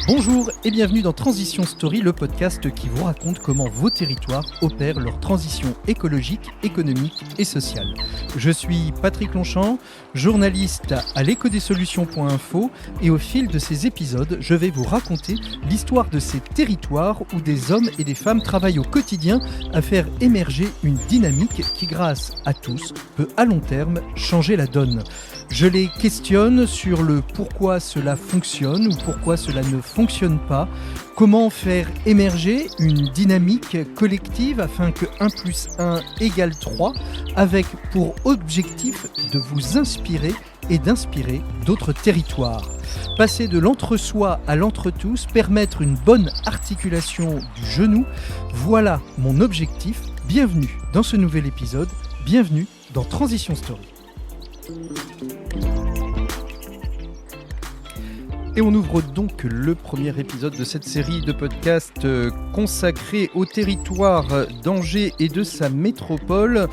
Bonjour et bienvenue dans Transition Story, le podcast qui vous raconte comment vos territoires opèrent leur transition écologique, économique et sociale. Je suis Patrick Longchamp, journaliste à l'écodessolutions.info et au fil de ces épisodes, je vais vous raconter l'histoire de ces territoires où des hommes et des femmes travaillent au quotidien à faire émerger une dynamique qui, grâce à tous, peut à long terme changer la donne. Je les questionne sur le pourquoi cela fonctionne ou pourquoi cela ne fonctionne pas, comment faire émerger une dynamique collective afin que 1 plus 1 égale 3, avec pour objectif de vous inspirer et d'inspirer d'autres territoires. Passer de l'entre-soi à l'entre-tous, permettre une bonne articulation du genou, voilà mon objectif. Bienvenue dans ce nouvel épisode, bienvenue dans Transition Story. Et on ouvre donc le premier épisode de cette série de podcasts consacrés au territoire d'Angers et de sa métropole.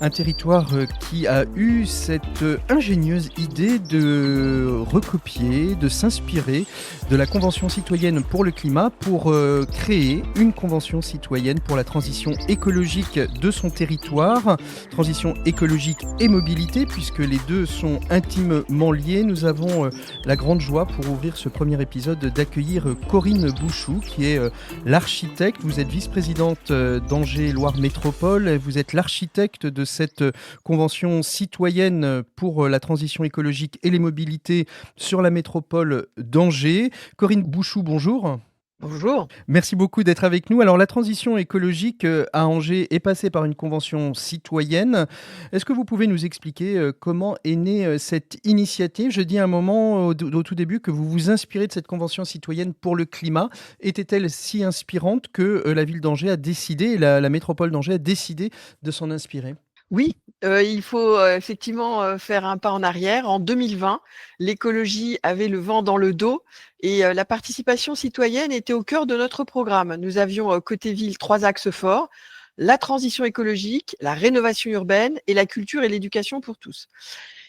Un territoire qui a eu cette ingénieuse idée de recopier, de s'inspirer de la Convention citoyenne pour le climat pour créer une Convention citoyenne pour la transition écologique de son territoire. Transition écologique et mobilité, puisque les deux sont intimement liés. Nous avons la grande joie pour ouvrir ce premier épisode d'accueillir Corinne Bouchou, qui est l'architecte. Vous êtes vice-présidente d'Angers Loire Métropole. Vous êtes l'architecte de cette convention citoyenne pour la transition écologique et les mobilités sur la métropole d'Angers. Corinne Bouchou, bonjour. Bonjour. Merci beaucoup d'être avec nous. Alors, la transition écologique à Angers est passée par une convention citoyenne. Est-ce que vous pouvez nous expliquer comment est née cette initiative ? Je dis à un moment au tout début que vous vous inspirez de cette convention citoyenne pour le climat. Était-elle si inspirante que la ville d'Angers a décidé, la métropole d'Angers a décidé de s'en inspirer ? Oui, il faut effectivement faire un pas en arrière. En 2020, l'écologie avait le vent dans le dos et la participation citoyenne était au cœur de notre programme. Nous avions côté ville 3 axes forts: la transition écologique, la rénovation urbaine et la culture et l'éducation pour tous.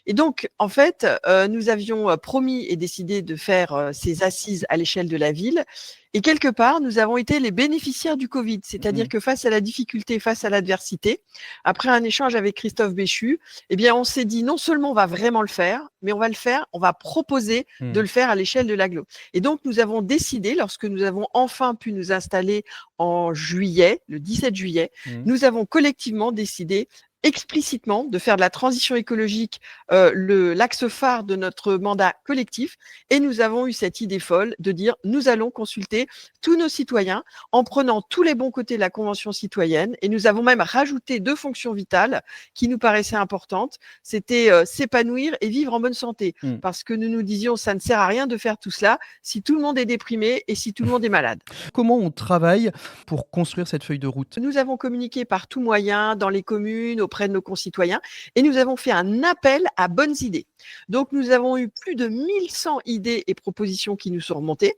Et donc, en fait, nous avions promis et décidé de faire ces assises à l'échelle de la ville. Et quelque part, nous avons été les bénéficiaires du Covid, c'est-à-dire que face à la difficulté, face à l'adversité, après un échange avec Christophe Béchu, eh bien, on s'est dit non seulement on va vraiment le faire, mais on va le faire, on va proposer de le faire à l'échelle de l'agglo. Et donc, nous avons décidé, lorsque nous avons enfin pu nous installer en juillet, le 17 juillet, nous avons collectivement décidé explicitement de faire de la transition écologique l'axe phare de notre mandat collectif, et nous avons eu cette idée folle de dire nous allons consulter tous nos citoyens en prenant tous les bons côtés de la Convention citoyenne, et nous avons même rajouté 2 fonctions vitales qui nous paraissaient importantes. C'était s'épanouir et vivre en bonne santé, parce que nous nous disions ça ne sert à rien de faire tout cela si tout le monde est déprimé et si tout le monde est malade. Comment on travaille pour construire cette feuille de route ? Nous avons communiqué par tous moyens, dans les communes, auprès de nos concitoyens, et nous avons fait un appel à bonnes idées. Donc, nous avons eu plus de 1100 idées et propositions qui nous sont remontées.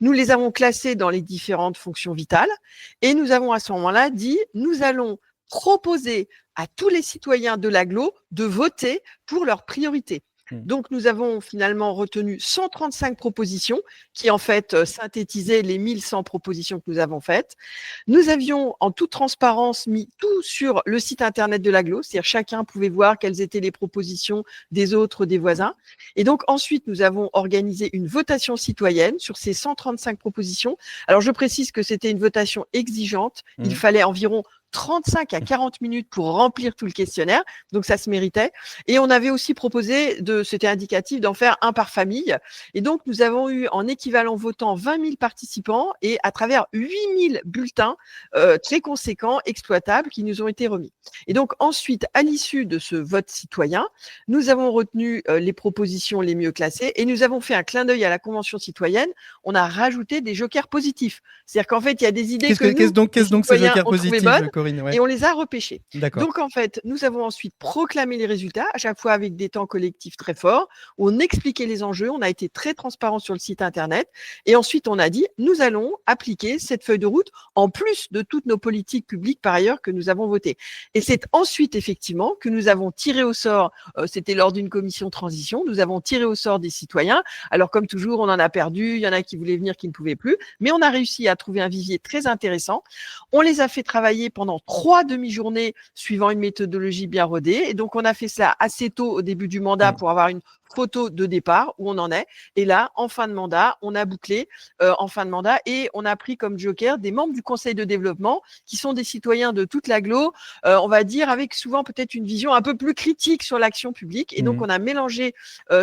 Nous les avons classées dans les différentes fonctions vitales, et nous avons à ce moment-là dit, nous allons proposer à tous les citoyens de l'agglo de voter pour leurs priorités. Donc, nous avons finalement retenu 135 propositions qui, en fait, synthétisaient les 1100 propositions que nous avons faites. Nous avions, en toute transparence, mis tout sur le site internet de l'agglo, c'est-à-dire chacun pouvait voir quelles étaient les propositions des autres, des voisins. Et donc, ensuite, nous avons organisé une votation citoyenne sur ces 135 propositions. Alors, je précise que c'était une votation exigeante. Il fallait environ 35 à 40 minutes pour remplir tout le questionnaire, donc ça se méritait. Et on avait aussi proposé, c'était indicatif, d'en faire un par famille. Et donc, nous avons eu en équivalent votant 20 000 participants et à travers 8 000 bulletins très conséquents, exploitables, qui nous ont été remis. Et donc, ensuite, à l'issue de ce vote citoyen, nous avons retenu les propositions les mieux classées et nous avons fait un clin d'œil à la Convention citoyenne. On a rajouté des jokers positifs. C'est-à-dire qu'en fait, il y a des idées Qu'est-ce donc ces jokers positifs, Corinne, ouais. et on les a repêchés. D'accord. Donc, en fait, nous avons ensuite proclamé les résultats, à chaque fois avec des temps collectifs très forts, où on expliquait les enjeux, on a été très transparent sur le site internet, et ensuite on a dit, nous allons appliquer cette feuille de route en plus de toutes nos politiques publiques par ailleurs que nous avons votées. Et c'est ensuite effectivement que nous avons tiré au sort, c'était lors d'une commission transition, nous avons tiré au sort des citoyens. Alors comme toujours, on en a perdu, il y en a qui voulaient venir, qui ne pouvaient plus, mais on a réussi à trouver un vivier très intéressant. On les a fait travailler pendant 3 demi-journées suivant une méthodologie bien rodée. Et donc, on a fait ça assez tôt au début du mandat pour avoir une photo de départ où on en est. Et là, en fin de mandat, on a bouclé en fin de mandat et on a pris comme joker des membres du conseil de développement qui sont des citoyens de toute l'agglo, on va dire avec souvent peut-être une vision un peu plus critique sur l'action publique. Et donc, on a mélangé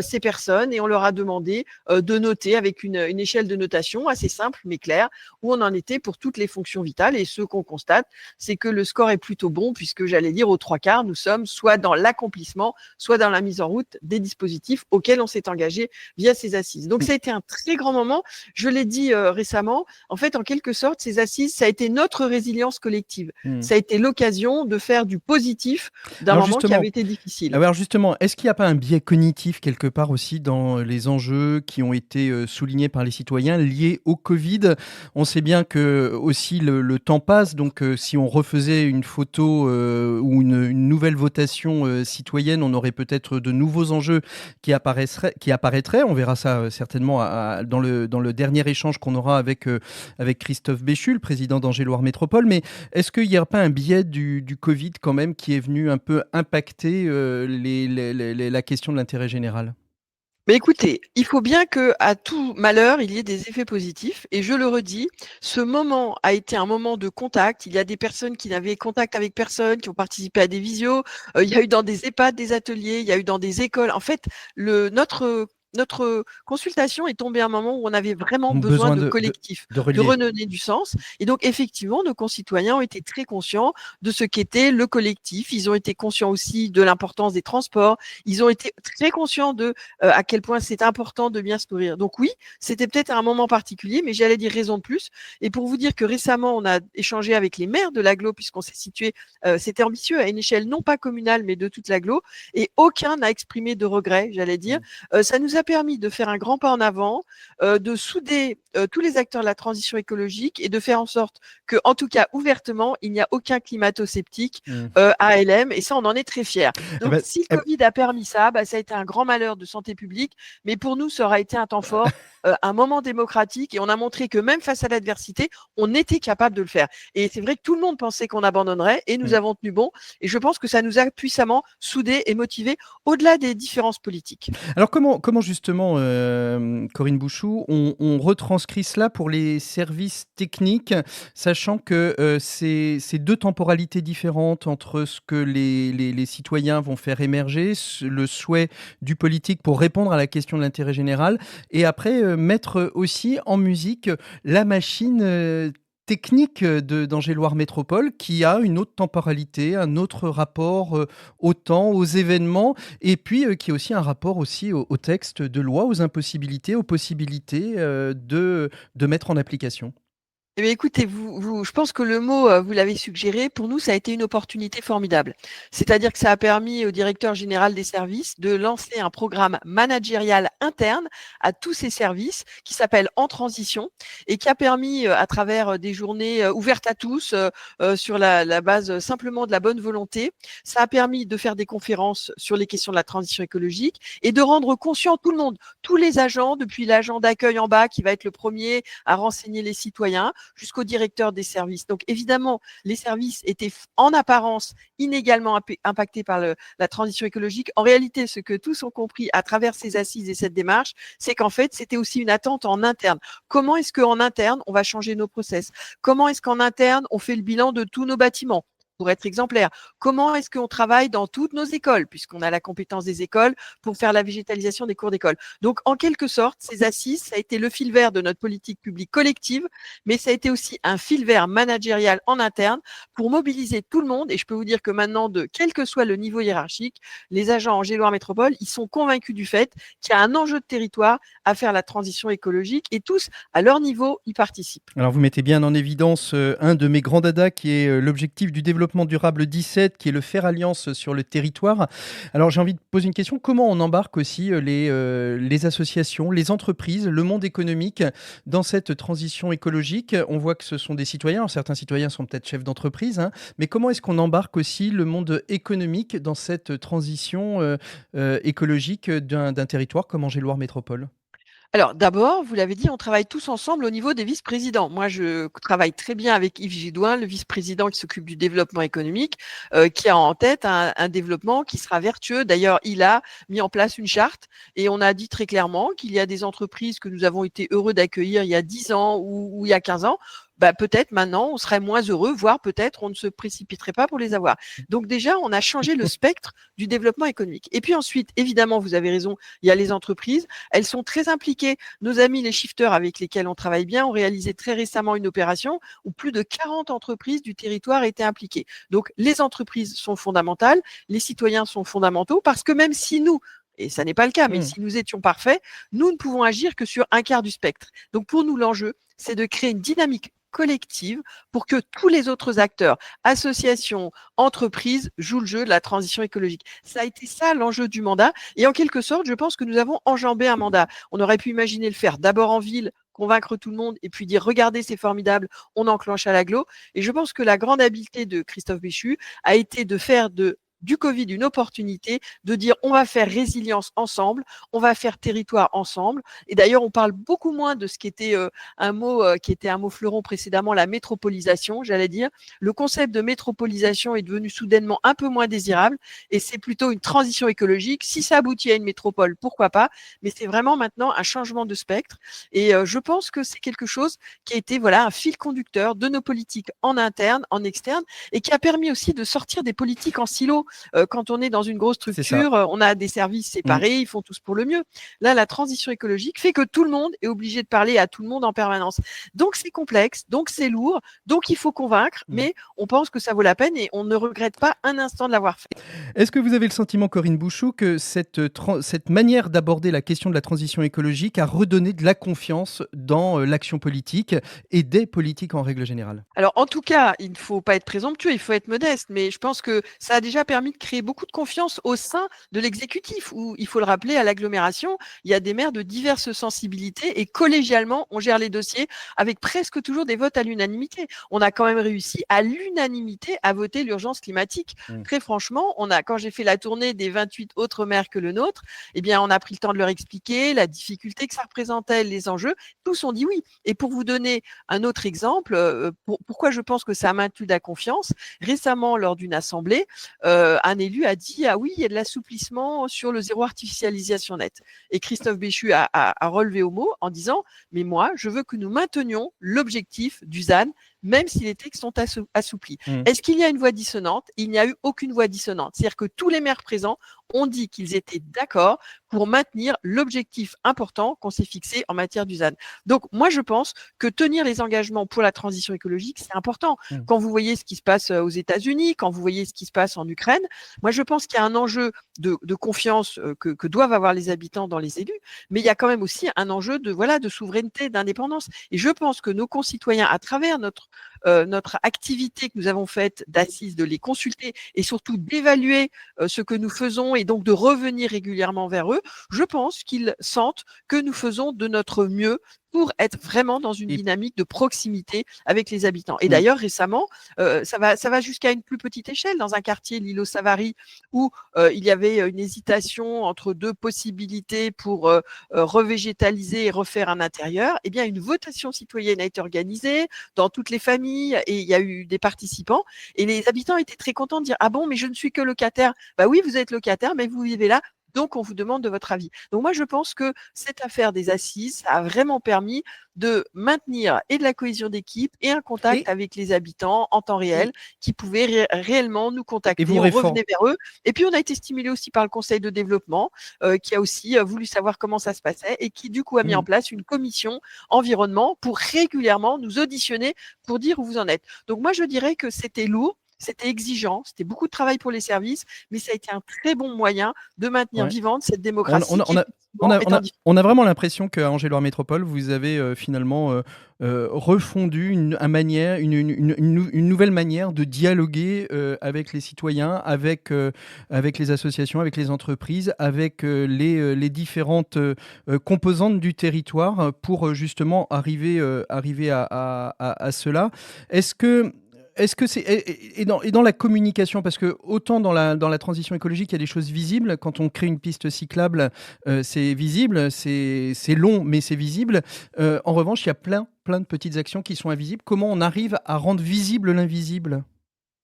ces personnes et on leur a demandé de noter avec une échelle de notation assez simple mais claire où on en était pour toutes les fonctions vitales. Et ce qu'on constate, c'est que le score est plutôt bon puisque j'allais dire aux 3/4, nous sommes soit dans l'accomplissement, soit dans la mise en route des dispositifs auxquels on s'est engagé via ces assises. Donc, ça a été un très grand moment. Je l'ai dit récemment, en fait, en quelque sorte, ces assises, ça a été notre résilience collective. Ça a été l'occasion de faire du positif d'un moment qui avait été difficile. Alors justement, est-ce qu'il n'y a pas un biais cognitif quelque part aussi dans les enjeux qui ont été soulignés par les citoyens liés au Covid? On sait bien que aussi le temps passe, donc si on refaisait une photo ou une nouvelle votation citoyenne, on aurait peut-être de nouveaux enjeux qui apparaîtraient. On verra ça certainement dans le dernier échange qu'on aura avec Christophe Béchu, le président d'Angers-Loire Métropole. Mais est-ce qu'il n'y a pas un biais du Covid quand même qui est venu un peu impacter la question de l'intérêt général? Mais écoutez, il faut bien qu'à tout malheur, il y ait des effets positifs. Et je le redis, ce moment a été un moment de contact. Il y a des personnes qui n'avaient contact avec personne, qui ont participé à des visios. Il y a eu dans des EHPAD des ateliers, il y a eu dans des écoles. En fait, notre consultation est tombée à un moment où on avait vraiment besoin de collectif, de de relier. redonner du sens. Et donc, effectivement, nos concitoyens ont été très conscients de ce qu'était le collectif. Ils ont été conscients aussi de l'importance des transports. Ils ont été très conscients de à quel point c'est important de bien se nourrir. Donc oui, c'était peut-être un moment particulier, mais j'allais dire raison de plus. Et pour vous dire que récemment, on a échangé avec les maires de l'agglo, puisqu'on s'est situé, c'était ambitieux, à une échelle non pas communale, mais de toute l'agglo, et aucun n'a exprimé de regret, j'allais dire. Ça nous a permis de faire un grand pas en avant, de souder tous les acteurs de la transition écologique et de faire en sorte que, en tout cas ouvertement, il n'y a aucun climato-sceptique à LM, et ça, on en est très fiers. Donc, si le Covid a permis ça, ça a été un grand malheur de santé publique, mais pour nous, ça aura été un temps fort, un moment démocratique, et on a montré que même face à l'adversité, on était capable de le faire. Et c'est vrai que tout le monde pensait qu'on abandonnerait, et nous avons tenu bon, et je pense que ça nous a puissamment soudés et motivés au-delà des différences politiques. Alors comment justement, Corinne Bouchoux, on retranscrit cela pour les services techniques, sachant que c'est deux temporalités différentes entre ce que les citoyens vont faire émerger, le souhait du politique pour répondre à la question de l'intérêt général, et après mettre aussi en musique la machine technique d'Angers-Loire Métropole qui a une autre temporalité, un autre rapport au temps, aux événements, et puis qui a aussi un rapport aussi au texte de loi, aux impossibilités, aux possibilités de mettre en application. Eh bien, écoutez, je pense que le mot, vous l'avez suggéré, pour nous, ça a été une opportunité formidable. C'est-à-dire que ça a permis au directeur général des services de lancer un programme managérial interne à tous ces services qui s'appelle En Transition et qui a permis, à travers des journées ouvertes à tous, sur la base simplement de la bonne volonté, ça a permis de faire des conférences sur les questions de la transition écologique et de rendre conscient tout le monde, tous les agents, depuis l'agent d'accueil en bas qui va être le premier à renseigner les citoyens, jusqu'au directeur des services. Donc évidemment, les services étaient en apparence inégalement impactés par la transition écologique. En réalité, ce que tous ont compris à travers ces assises et cette démarche, c'est qu'en fait, c'était aussi une attente en interne. Comment est-ce qu'en interne, on va changer nos process? Comment est-ce qu'en interne, on fait le bilan de tous nos bâtiments? pour être exemplaire? Comment est-ce qu'on travaille dans toutes nos écoles, puisqu'on a la compétence des écoles pour faire la végétalisation des cours d'école? Donc, en quelque sorte, ces assises, ça a été le fil vert de notre politique publique collective, mais ça a été aussi un fil vert managérial en interne pour mobiliser tout le monde. Et je peux vous dire que maintenant, quel que soit le niveau hiérarchique, les agents en Loire Métropole, ils sont convaincus du fait qu'il y a un enjeu de territoire à faire la transition écologique et tous, à leur niveau, y participent. Alors vous mettez bien en évidence un de mes grands dadas qui est l'objectif du développement durable 17, qui est le faire alliance sur le territoire. Alors j'ai envie de poser une question, comment on embarque aussi les associations, les entreprises, le monde économique dans cette transition écologique? On voit que ce sont des citoyens, alors certains citoyens sont peut-être chefs d'entreprise, hein, mais comment est-ce qu'on embarque aussi le monde économique dans cette transition écologique d'un territoire comme Angers-Loire Métropole? Alors d'abord, vous l'avez dit, on travaille tous ensemble au niveau des vice-présidents. Moi, je travaille très bien avec Yves Gidouin, le vice-président qui s'occupe du développement économique, qui a en tête un développement qui sera vertueux. D'ailleurs, il a mis en place une charte et on a dit très clairement qu'il y a des entreprises que nous avons été heureux d'accueillir il y a 10 ans ou il y a 15 ans. Bah, peut-être maintenant, on serait moins heureux, voire peut-être on ne se précipiterait pas pour les avoir. Donc déjà, on a changé le spectre du développement économique. Et puis ensuite, évidemment, vous avez raison, il y a les entreprises. Elles sont très impliquées. Nos amis, les shifters avec lesquels on travaille bien, ont réalisé très récemment une opération où plus de 40 entreprises du territoire étaient impliquées. Donc les entreprises sont fondamentales, les citoyens sont fondamentaux parce que même si nous, et ça n'est pas le cas, mais si nous étions parfaits, nous ne pouvons agir que sur un quart du spectre. Donc pour nous, l'enjeu, c'est de créer une dynamique collective pour que tous les autres acteurs, associations, entreprises, jouent le jeu de la transition écologique. Ça a été ça l'enjeu du mandat. Et en quelque sorte, je pense que nous avons enjambé un mandat. On aurait pu imaginer le faire d'abord en ville, convaincre tout le monde et puis dire regardez, c'est formidable, on enclenche à l'agglo. Et je pense que la grande habileté de Christophe Béchu a été de faire du Covid une opportunité de dire on va faire résilience ensemble, on va faire territoire ensemble. Et d'ailleurs, on parle beaucoup moins de ce qui était un mot fleuron précédemment, la métropolisation, j'allais dire. Le concept de métropolisation est devenu soudainement un peu moins désirable et c'est plutôt une transition écologique. Si ça aboutit à une métropole, pourquoi pas? Mais c'est vraiment maintenant un changement de spectre. Et je pense que c'est quelque chose qui a été un fil conducteur de nos politiques en interne, en externe, et qui a permis aussi de sortir des politiques en silo. Quand on est dans une grosse structure, on a des services séparés, ils font tous pour le mieux. Là, la transition écologique fait que tout le monde est obligé de parler à tout le monde en permanence. Donc, c'est complexe, donc c'est lourd, donc il faut convaincre, mais on pense que ça vaut la peine et on ne regrette pas un instant de l'avoir fait. Est-ce que vous avez le sentiment, Corinne Bouchoux, que cette manière d'aborder la question de la transition écologique a redonné de la confiance dans l'action politique et des politiques en règle générale? Alors, en tout cas, il ne faut pas être présomptueux, il faut être modeste, mais je pense que ça a déjà permis de créer beaucoup de confiance au sein de l'exécutif, où, il faut le rappeler, à l'agglomération, il y a des maires de diverses sensibilités et collégialement, on gère les dossiers avec presque toujours des votes à l'unanimité. On a quand même réussi à l'unanimité à voter l'urgence climatique. Très franchement, quand j'ai fait la tournée des 28 autres maires que le nôtre, eh bien, on a pris le temps de leur expliquer la difficulté que ça représentait, les enjeux. Tous ont dit oui. Et pour vous donner un autre exemple, pourquoi je pense que ça a maintenu de la confiance, récemment, lors d'une assemblée, un élu a dit « Ah oui, il y a de l'assouplissement sur le zéro artificialisation nette ». Et Christophe Béchu a relevé au mot en disant « Mais moi, je veux que nous maintenions l'objectif du ZAN, même si les textes sont assouplis ». Est-ce qu'il y a une voix dissonante? Il n'y a eu aucune voix dissonante. C'est-à-dire que tous les maires présents ont dit qu'ils étaient d'accord pour maintenir l'objectif important qu'on s'est fixé en matière du ZAN. Donc, moi, je pense que tenir les engagements pour la transition écologique, c'est important. Quand vous voyez ce qui se passe aux États-Unis, quand vous voyez ce qui se passe en Ukraine, moi, je pense qu'il y a un enjeu de confiance que doivent avoir les habitants dans les élus, mais il y a quand même aussi un enjeu de souveraineté, d'indépendance. Et je pense que nos concitoyens, à travers notre activité que nous avons faite d'assises, de les consulter et surtout d'évaluer ce que nous faisons et donc de revenir régulièrement vers eux, je pense qu'ils sentent que nous faisons de notre mieux pour être vraiment dans une dynamique de proximité avec les habitants. Et d'ailleurs, récemment, ça va jusqu'à une plus petite échelle, dans un quartier, l'îlot Savary, où il y avait une hésitation entre deux possibilités pour revégétaliser et refaire un intérieur. Eh bien, une votation citoyenne a été organisée dans toutes les familles et il y a eu des participants. Et les habitants étaient très contents de dire « Ah bon, mais je ne suis que locataire ». Bah oui, vous êtes locataire, mais vous vivez là donc on vous demande de votre avis. Donc moi, je pense que cette affaire des assises, ça a vraiment permis de maintenir et de la cohésion d'équipe et un contact Et, avec les habitants en temps réel et, qui pouvaient réellement nous et contacter. vous On réformez. revenait vers eux. Et puis, on a été stimulé aussi par le conseil de développement qui a aussi voulu savoir comment ça se passait et qui, du coup, a mis en place une commission environnement pour régulièrement nous auditionner pour dire où vous en êtes. Donc, moi, je dirais que c'était lourd. C'était exigeant, c'était beaucoup de travail pour les services, mais ça a été un très bon moyen de maintenir Ouais. vivante cette On, démocratie on a, qui, on, a, on, effectivement, a, est on, en a, difficulté. on a vraiment l'impression qu'à Angers-Loire Métropole, vous avez finalement refondu une nouvelle manière de dialoguer avec les citoyens, avec les associations, avec les entreprises, avec les différentes composantes du territoire pour justement arriver à cela. Est-ce que c'est dans la communication, parce que autant dans la transition écologique, il y a des choses visibles. Quand on crée une piste cyclable, c'est visible, c'est long, mais c'est visible. En revanche, il y a plein de petites actions qui sont invisibles. Comment on arrive à rendre visible l'invisible?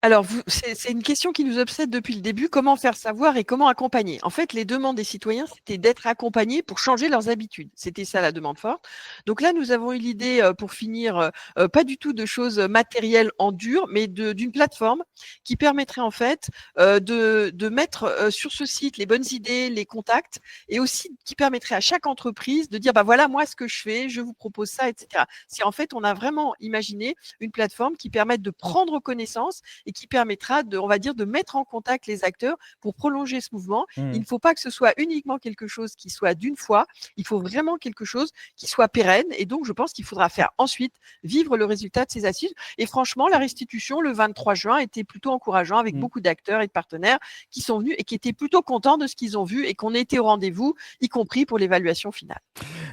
Alors, c'est une question qui nous obsède depuis le début. Comment faire savoir et comment accompagner? En fait, les demandes des citoyens, c'était d'être accompagnés pour changer leurs habitudes. C'était ça la demande forte. Donc là, nous avons eu l'idée, pour finir, pas du tout de choses matérielles en dur, mais d'une plateforme qui permettrait en fait de mettre sur ce site les bonnes idées, les contacts, et aussi qui permettrait à chaque entreprise de dire, bah voilà, moi ce que je fais, je vous propose ça, etc. C'est en fait, on a vraiment imaginé une plateforme qui permette de prendre connaissance et qui permettra on va dire, de mettre en contact les acteurs pour prolonger ce mouvement. Il ne faut pas que ce soit uniquement quelque chose qui soit d'une fois, il faut vraiment quelque chose qui soit pérenne, et donc je pense qu'il faudra faire ensuite vivre le résultat de ces assises. Et franchement, la restitution le 23 juin était plutôt encourageant avec beaucoup d'acteurs et de partenaires qui sont venus et qui étaient plutôt contents de ce qu'ils ont vu et qu'on était au rendez-vous, y compris pour l'évaluation finale.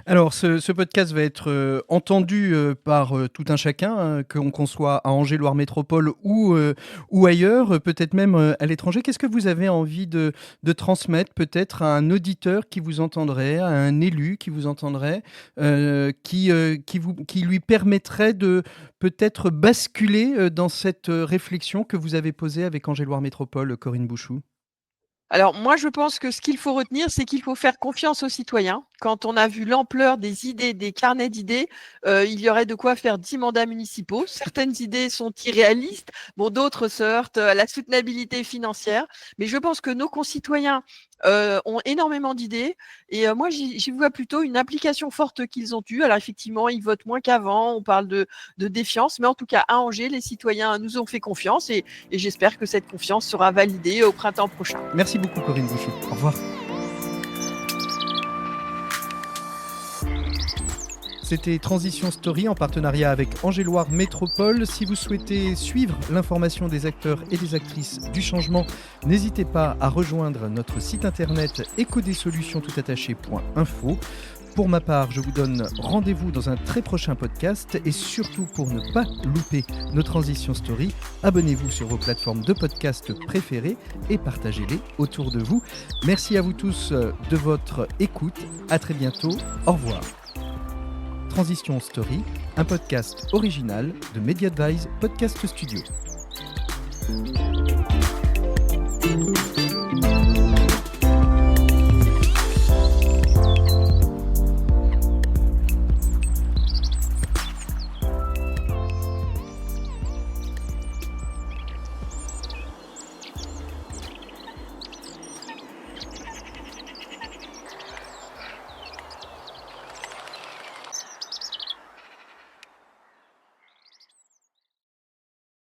Alors, ce podcast va être entendu par tout un chacun, qu'on soit à Angers-Loire Métropole ou ailleurs, peut-être même à l'étranger. Qu'est-ce que vous avez envie de transmettre peut-être à un auditeur qui vous entendrait, à un élu qui vous entendrait, qui lui permettrait de peut-être basculer dans cette réflexion que vous avez posée avec Angers-Loire Métropole, Corinne Bouchou? Alors moi, je pense que ce qu'il faut retenir, c'est qu'il faut faire confiance aux citoyens. Quand on a vu l'ampleur des idées, des carnets d'idées, il y aurait de quoi faire 10 mandats municipaux. Certaines idées sont irréalistes, bon, d'autres se heurtent à la soutenabilité financière. Mais je pense que nos concitoyens ont énormément d'idées et moi, j'y vois plutôt une implication forte qu'ils ont eue. Alors effectivement, ils votent moins qu'avant, on parle de défiance, mais en tout cas, à Angers, les citoyens nous ont fait confiance et j'espère que cette confiance sera validée au printemps prochain. Merci beaucoup, Corinne Bouchou. Au revoir. C'était Transition Story en partenariat avec Angers-Loire Métropole. Si vous souhaitez suivre l'information des acteurs et des actrices du changement, n'hésitez pas à rejoindre notre site internet ecodesolutionstoutattaché.info. Pour ma part, je vous donne rendez-vous dans un très prochain podcast et surtout pour ne pas louper nos Transition Story, abonnez-vous sur vos plateformes de podcast préférées et partagez-les autour de vous. Merci à vous tous de votre écoute. À très bientôt. Au revoir. Transition Story, un podcast original de Mediadvise Podcast Studio.